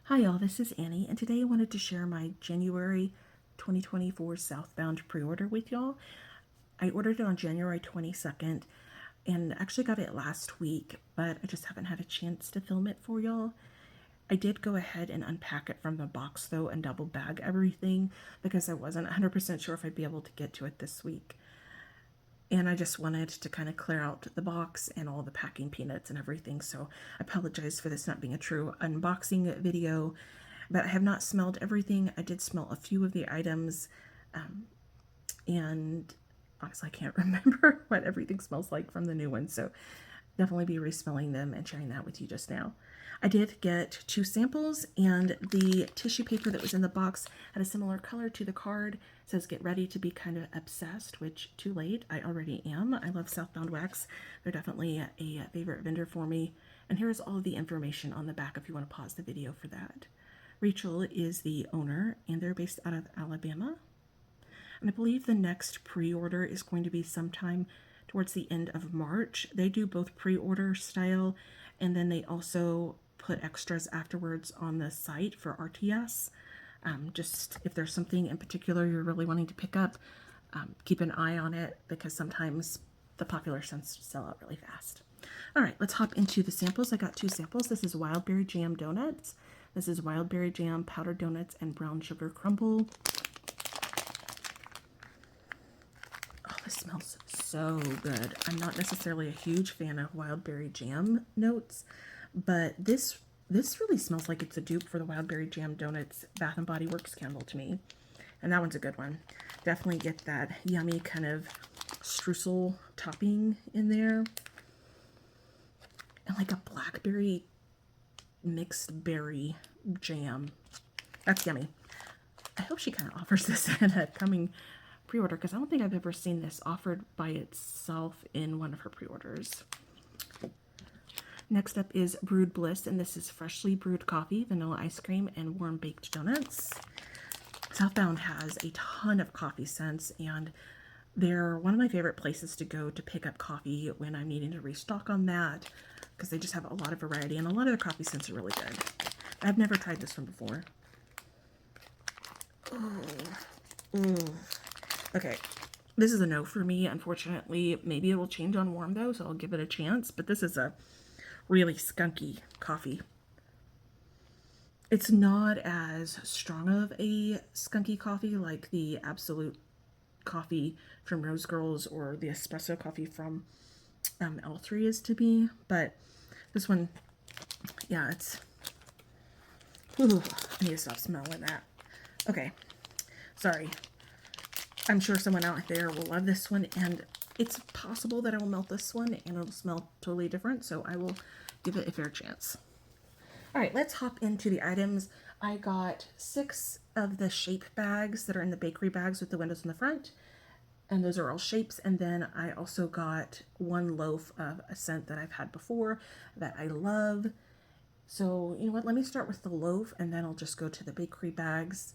Hi y'all, this is Annie, and today I wanted to share my January 2024 Southbound pre-order with y'all. I ordered it on January 22nd and actually got it last week, but I just haven't had a chance to film it for y'all. I did go ahead and unpack it from the box though and double bag everything because I wasn't 100% sure if I'd be able to get to it this week. And I just wanted to kind of clear out the box and all the packing peanuts and everything. So I apologize for this not being a true unboxing video, but I have not smelled everything. I did smell a few of the items, and honestly, I can't remember what everything smells like from the new one. So definitely be resmelling them and sharing that with you just now. I did get 2 samples, and the tissue paper that was in the box had a similar color to the card. It says get ready to be kind of obsessed, which too late, I already am. I love Southbound Wax. They're definitely a favorite vendor for me. And here's all of the information on the back if you want to pause the video for that. Rachel is the owner, and they're based out of Alabama. And I believe the next pre-order is going to be sometime towards the end of March. They do both pre-order style, and then they also put extras afterwards on the site for RTS. Just if there's something in particular you're really wanting to pick up, keep an eye on it because sometimes the popular scents sell out really fast. All right, let's hop into the samples. I got 2 samples. This is Wild Berry Jam Donuts. This is Wild Berry Jam Powdered Donuts and Brown Sugar Crumble. Oh, this smells so good. I'm not necessarily a huge fan of wild berry jam notes, but this really smells like it's a dupe for the Wild Berry Jam Donuts Bath and Body Works candle to me. And that one's a good one. Definitely get that yummy kind of streusel topping in there. And like a blackberry mixed berry jam. That's yummy. I hope she kind of offers this in a coming pre-order because I don't think I've ever seen this offered by itself in one of her pre-orders. Next up is Brewed Bliss, and this is freshly brewed coffee, vanilla ice cream, and warm baked donuts. Southbound has a ton of coffee scents, and they're one of my favorite places to go to pick up coffee when I'm needing to restock on that because they just have a lot of variety, and a lot of the coffee scents are really good. I've never tried this one before. Okay, this is a no for me, unfortunately. Maybe it will change on warm though, so I'll give it a chance, but this is a really skunky coffee. It's not as strong of a skunky coffee like the Absolute coffee from Rose Girls or the espresso coffee from L3 is to be, but this one, yeah, it's, ooh, I need to stop smelling that. Okay, sorry. I'm sure someone out there will love this one, and it's possible that I will melt this one and it'll smell totally different, so I will give it a fair chance. All right, let's hop into the items. I got 6 of the shape bags that are in the bakery bags with the windows in the front, and those are all shapes. And then I also got 1 loaf of a scent that I've had before that I love. So, you know what, let me start with the loaf, and then I'll just go to the bakery bags.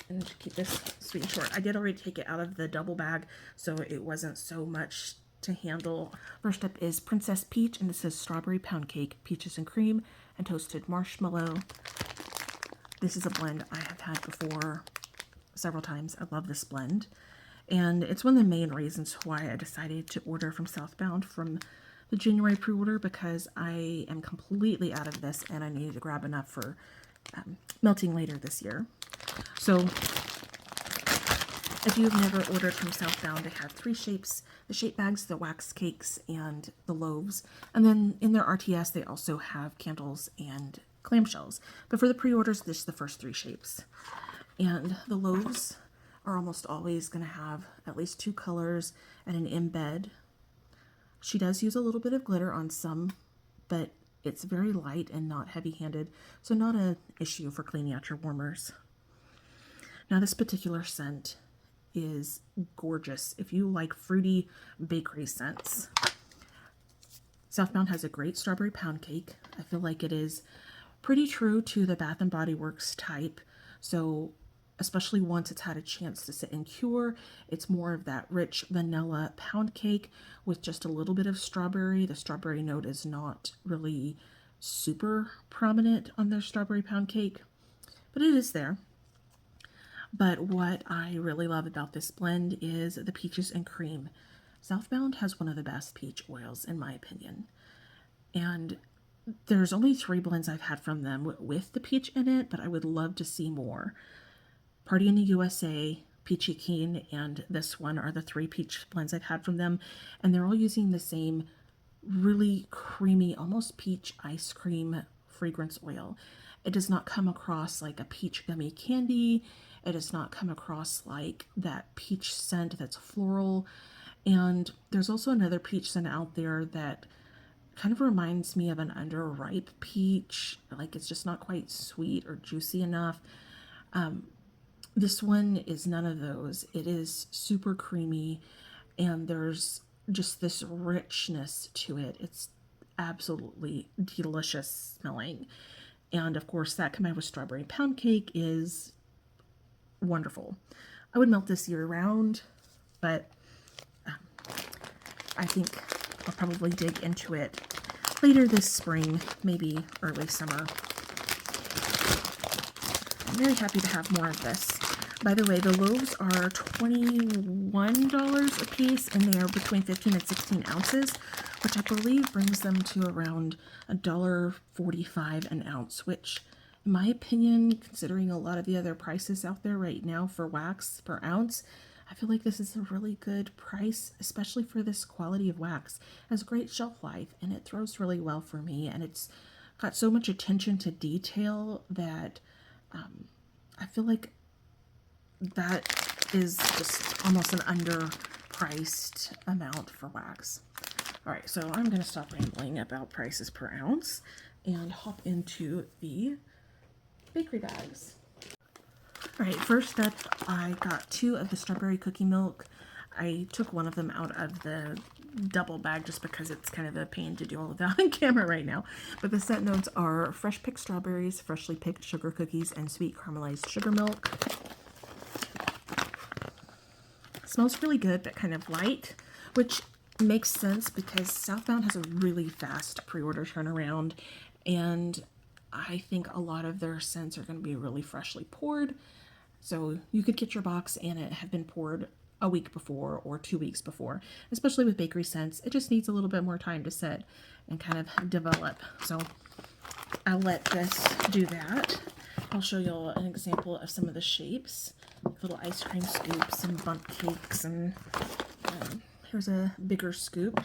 And keep this sweet and short. I did already take it out of the double bag, so it wasn't so much to handle. First up is Princess Peach, and this is strawberry pound cake, peaches and cream, and toasted marshmallow. This is a blend I have had before several times. I love this blend, and it's one of the main reasons why I decided to order from Southbound from the January pre-order, because I am completely out of this and I needed to grab enough for melting later this year. So if you've never ordered from Southbound, they have 3 shapes: the shape bags, the wax cakes, and the loaves. And then in their RTS, they also have candles and clamshells. But for the pre-orders, this is the first 3 shapes. And the loaves are almost always going to have at least 2 colors and an embed. She does use a little bit of glitter on some, but it's very light and not heavy-handed, so not an issue for cleaning out your warmers. Now this particular scent is gorgeous if you like fruity bakery scents. Southbound has a great strawberry pound cake. I feel like it is pretty true to the Bath and Body Works type, so especially once it's had a chance to sit and cure, it's more of that rich vanilla pound cake with just a little bit of strawberry. The strawberry note is not really super prominent on their strawberry pound cake, but it is there. But what I really love about this blend is the peaches and cream. Southbound has one of the best peach oils, in my opinion. And there's only 3 blends I've had from them with the peach in it, but I would love to see more. Party in the USA, Peachy Keen, and this one are the 3 peach blends I've had from them. And they're all using the same really creamy, almost peach ice cream fragrance oil. It does not come across like a peach gummy candy. It does not come across like that peach scent that's floral. And there's also another peach scent out there that kind of reminds me of an underripe peach. Like it's just not quite sweet or juicy enough. This one is none of those. It is super creamy and there's just this richness to it. It's absolutely delicious smelling. And of course, that combined with strawberry pound cake is wonderful. I would melt this year round, but I think I'll probably dig into it later this spring, maybe early summer. I'm very happy to have more of this. By the way, the loaves are $21 a piece, and they are between 15 and 16 ounces, which I believe brings them to around $1.45 an ounce, which, in my opinion, considering a lot of the other prices out there right now for wax per ounce, I feel like this is a really good price, especially for this quality of wax. It has great shelf life, and it throws really well for me, and it's got so much attention to detail that I feel like that is just almost an underpriced amount for wax. All right, so I'm going to stop rambling about prices per ounce and hop into the bakery bags. All right, first up, I got 2 of the strawberry cookie milk. I took one of them out of the double bag just because it's kind of a pain to do all of that on camera right now. But the scent notes are fresh picked strawberries, freshly picked sugar cookies, and sweet caramelized sugar milk. It smells really good, but kind of light, which makes sense because Southbound has a really fast pre-order turnaround, and I think a lot of their scents are going to be really freshly poured. So you could get your box and it have been poured a week before or 2 weeks before. Especially with bakery scents, it just needs a little bit more time to set and kind of develop. So I'll let this do that. I'll show you all an example of some of the shapes. Little ice cream scoops and bundt cakes, and here's a bigger scoop.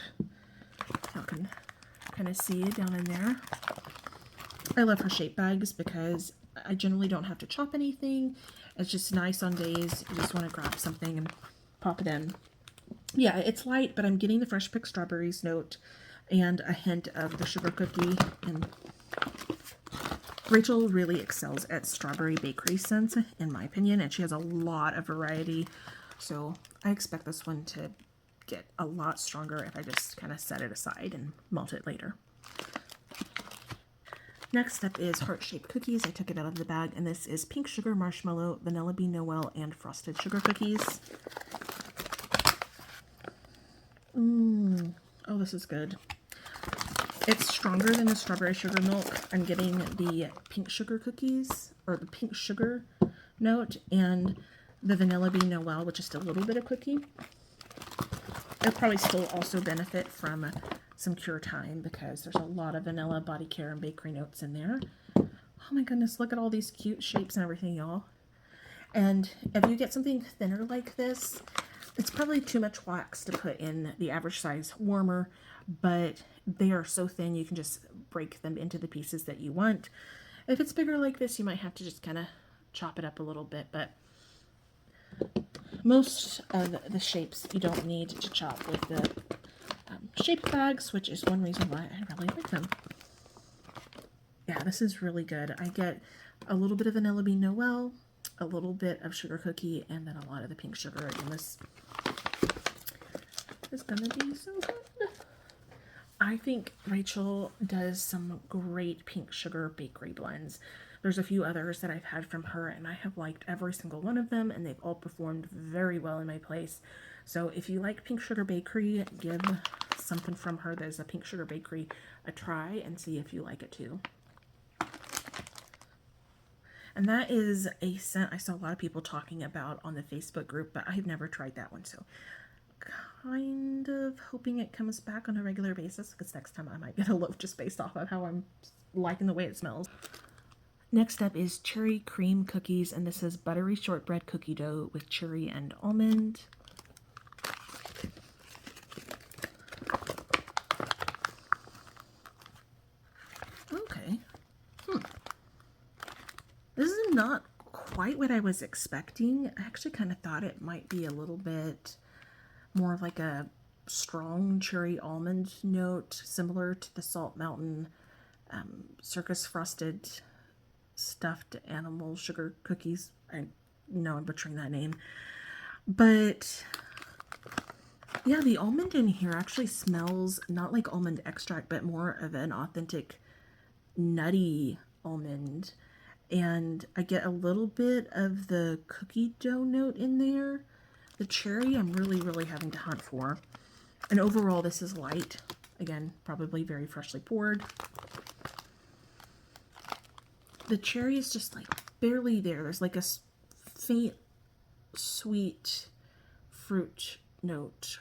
You can kind of see it down in there. I love her shape bags because I generally don't have to chop anything. It's just nice on days you just want to grab something and pop it in. Yeah, it's light, but I'm getting the fresh picked strawberries note and a hint of the sugar cookie. And Rachel really excels at strawberry bakery scents, in my opinion, and she has a lot of variety. So I expect this one to get a lot stronger if I just kind of set it aside and melt it later. Next up is heart-shaped cookies. I took it out of the bag, and this is pink sugar marshmallow, vanilla bean Noel, and frosted sugar cookies. Oh, this is good. It's stronger than the strawberry sugar milk. I'm getting the pink sugar cookies, or the pink sugar note, and the vanilla bean Noel with just a little bit of cookie. It'll probably still also benefit from some cure time because there's a lot of vanilla, body care, and bakery notes in there. Oh my goodness, look at all these cute shapes and everything, y'all. And if you get something thinner like this, it's probably too much wax to put in the average size warmer, but they are so thin you can just break them into the pieces that you want. If it's bigger like this, you might have to just kind of chop it up a little bit, but most of the shapes you don't need to chop with the shaped bags, which is one reason why I really like them. Yeah, this is really good. I get a little bit of vanilla bean Noel, a little bit of sugar cookie, and then a lot of the pink sugar. And this is gonna be so good. I think Rachel does some great pink sugar bakery blends. There's a few others that I've had from her, and I have liked every single one of them, and they've all performed very well in my place. So if you like pink sugar bakery, give something from her that is a Pink Sugar Bakery a try and see if you like it too. And that is a scent I saw a lot of people talking about on the Facebook group, but I've never tried that one. So kind of hoping it comes back on a regular basis, because next time I might get a loaf just based off of how I'm liking the way it smells. Next up is cherry cream cookies, and this is buttery shortbread cookie dough with cherry and almond. Okay. This is not quite what I was expecting. I actually kind of thought it might be a little bit more of like a strong cherry almond note, similar to the Salt Mountain Circus Frosted Stuffed Animal Sugar Cookies. I know I'm butchering that name. But yeah, the almond in here actually smells not like almond extract, but more of an authentic nutty almond. And I get a little bit of the cookie dough note in there. The cherry I'm really having to hunt for. And overall, this is light. Again, probably very freshly poured. The cherry is just like barely there. There's like a faint, sweet fruit note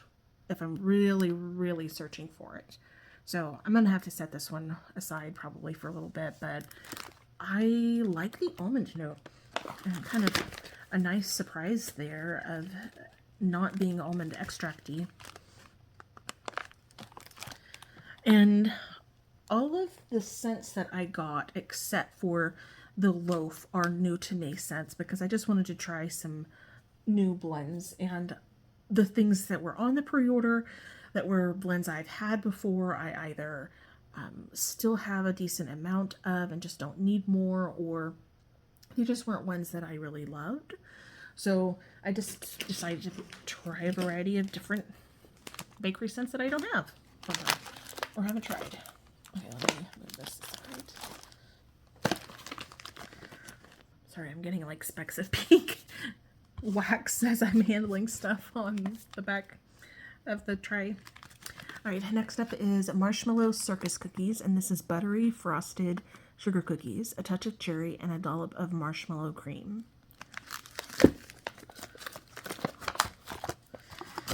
if I'm really searching for it. So I'm going to have to set this one aside probably for a little bit, but I like the almond note. And kind of a nice surprise there of not being almond extracty. And all of the scents that I got, except for the loaf, are new to me scents, because I just wanted to try some new blends. And the things that were on the pre-order that were blends I've had before, I either still have a decent amount of and just don't need more, or they just weren't ones that I really loved. So I just decided to try a variety of different bakery scents that I don't have or haven't tried. Okay, let me move this aside. Sorry, I'm getting like specks of pink wax as I'm handling stuff on the back of the tray. All right, next up is Marshmallow Circus Cookies, and this is buttery frosted sugar cookies, a touch of cherry, and a dollop of marshmallow cream.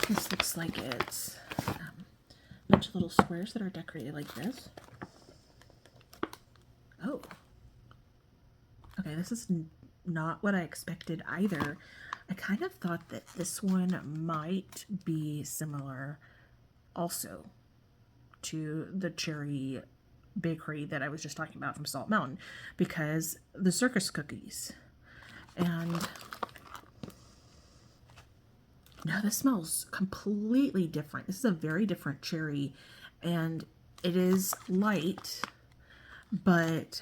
This looks like it's a bunch of little squares that are decorated like this. Oh. Okay, this is not what I expected either. I kind of thought that this one might be similar also to the cherry bakery that I was just talking about from Salt Mountain, because the circus cookies. And now this smells completely different. This is a very different cherry, and it is light, but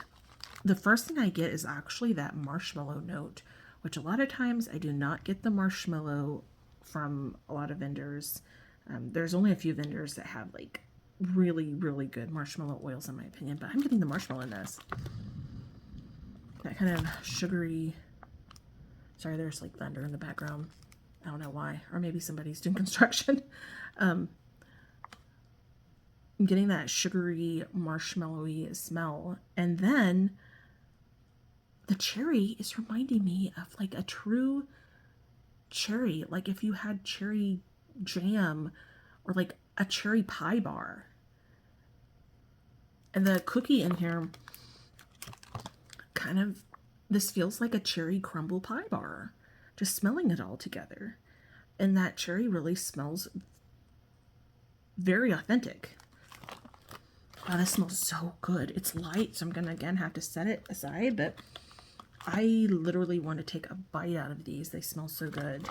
the first thing I get is actually that marshmallow note, which a lot of times I do not get the marshmallow from a lot of vendors. There's only a few vendors that have like really good marshmallow oils in my opinion, but I'm getting the marshmallow in this. That kind of sugary, sorry, there's like thunder in the background. I don't know why, or maybe somebody's doing construction. I'm getting that sugary, marshmallowy smell. And then the cherry is reminding me of like a true cherry, like if you had cherry jam or like a cherry pie bar. And the cookie in here kind of, this feels like a cherry crumble pie bar, just smelling it all together. And that cherry really smells very authentic. Wow, this smells so good. It's light, so I'm gonna again have to set it aside, but I literally want to take a bite out of these. They smell so good.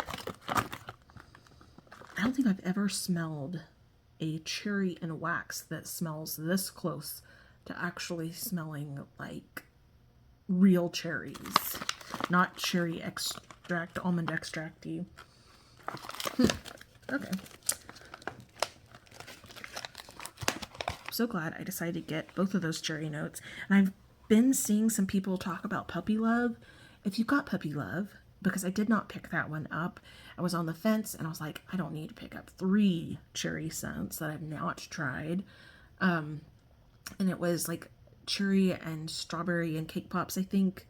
I don't think I've ever smelled a cherry in wax that smells this close to actually smelling like real cherries, not cherry extract, almond extracty. Okay. So glad I decided to get both of those cherry notes. And I've been seeing some people talk about puppy love. If you've got puppy love, because I did not pick that one up. I was on the fence and I was like, I don't need to pick up 3 cherry scents that I've not tried. And it was like cherry and strawberry and cake pops, I think.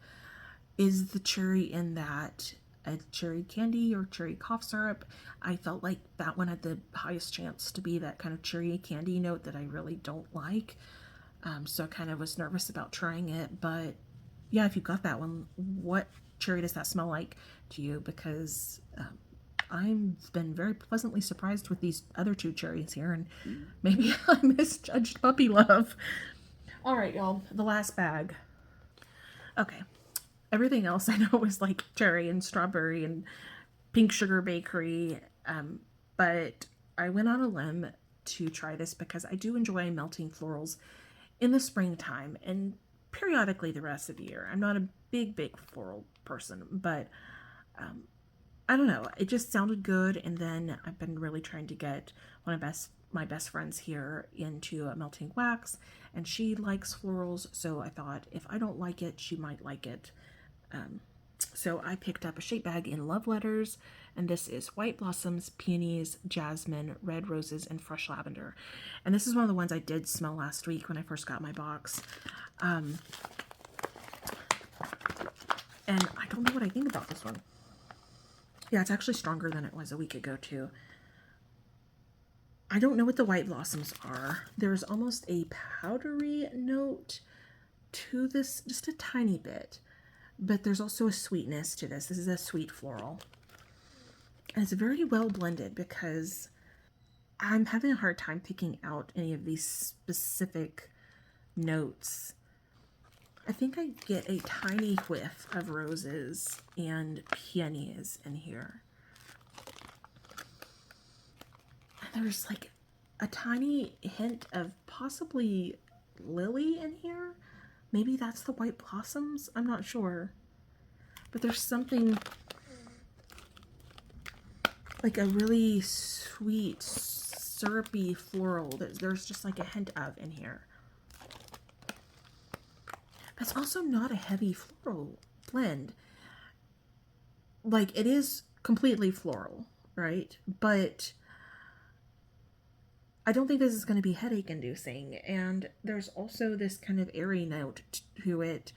Is the cherry in that a cherry candy or cherry cough syrup? I felt like that one had the highest chance to be that kind of cherry candy note that I really don't like. So I kind of was nervous about trying it. But yeah, if you got that one, what cherry does that smell like to you? Because I've been very pleasantly surprised with these other 2 cherries here, and maybe I misjudged puppy love. All right, y'all, the last bag. Okay, everything else I know was like cherry and strawberry and pink sugar bakery, but I went on a limb to try this because I do enjoy melting florals in the springtime and periodically the rest of the year. I'm not a big floral person, but I don't know. It just sounded good, and then I've been really trying to get my best friends here into a melting wax, and she likes florals, so I thought if I don't like it, she might like it. So I picked up a shape bag in Love Letters, and this is white blossoms, peonies, jasmine, red roses, and fresh lavender. And this is one of the ones I did smell last week when I first got my box. And I don't know what I think about this one. Yeah, it's actually stronger than it was a week ago, too. I don't know what the white blossoms are. There's almost a powdery note to this, just a tiny bit. But there's also a sweetness to this. This is a sweet floral. And it's very well blended because I'm having a hard time picking out any of these specific notes. I think I get a tiny whiff of roses and peonies in here. And there's like a tiny hint of possibly lily in here. Maybe that's the white blossoms. I'm not sure. But there's something like a really sweet, syrupy floral that there's just like a hint of in here. But it's also not a heavy floral blend. Like, it is completely floral, right? But I don't think this is going to be headache inducing. And there's also this kind of airy note to it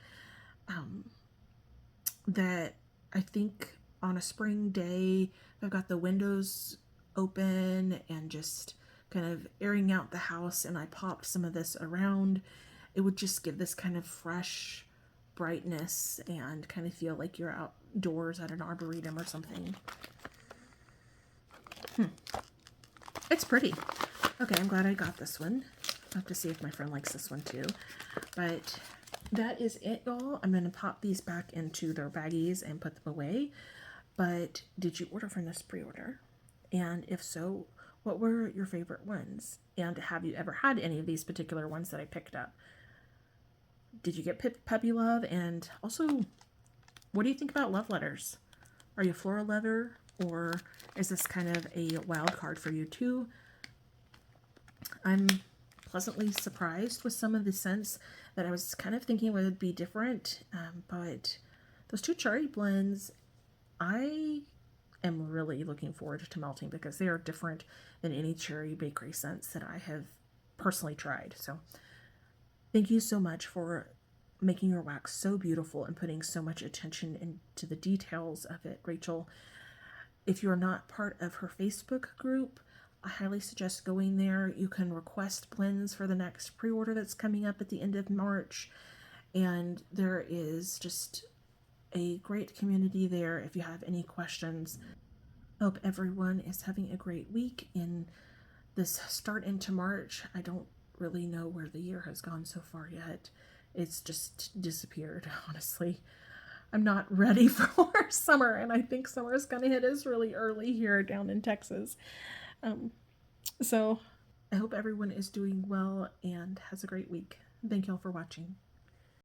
that I think on a spring day, I've got the windows open and just kind of airing out the house, and I popped some of this around, it would just give this kind of fresh brightness and kind of feel like you're outdoors at an arboretum or something. It's pretty. Okay, I'm glad I got this one. I'll have to see if my friend likes this one too. But that is it, y'all. I'm going to pop these back into their baggies and put them away. But did you order from this pre-order? And if so, what were your favorite ones? And have you ever had any of these particular ones that I picked up? Did you get puppy love? And also, what do you think about love letters? Are you a floral lover, or is this kind of a wild card for you too? I'm pleasantly surprised with some of the scents that I was kind of thinking would be different, but those 2 cherry blends, I am really looking forward to melting because they are different than any cherry bakery scents that I have personally tried. So thank you so much for making your wax so beautiful and putting so much attention into the details of it, Rachel. If you're not part of her Facebook group, I highly suggest going there. You can request blends for the next pre-order that's coming up at the end of March. And there is just a great community there if you have any questions. I hope everyone is having a great week in this start into March. I don't really know where the year has gone so far yet. It's just disappeared, honestly. I'm not ready for summer, and I think summer is going to hit us really early here down in Texas. So I hope everyone is doing well and has a great week. Thank you all for watching.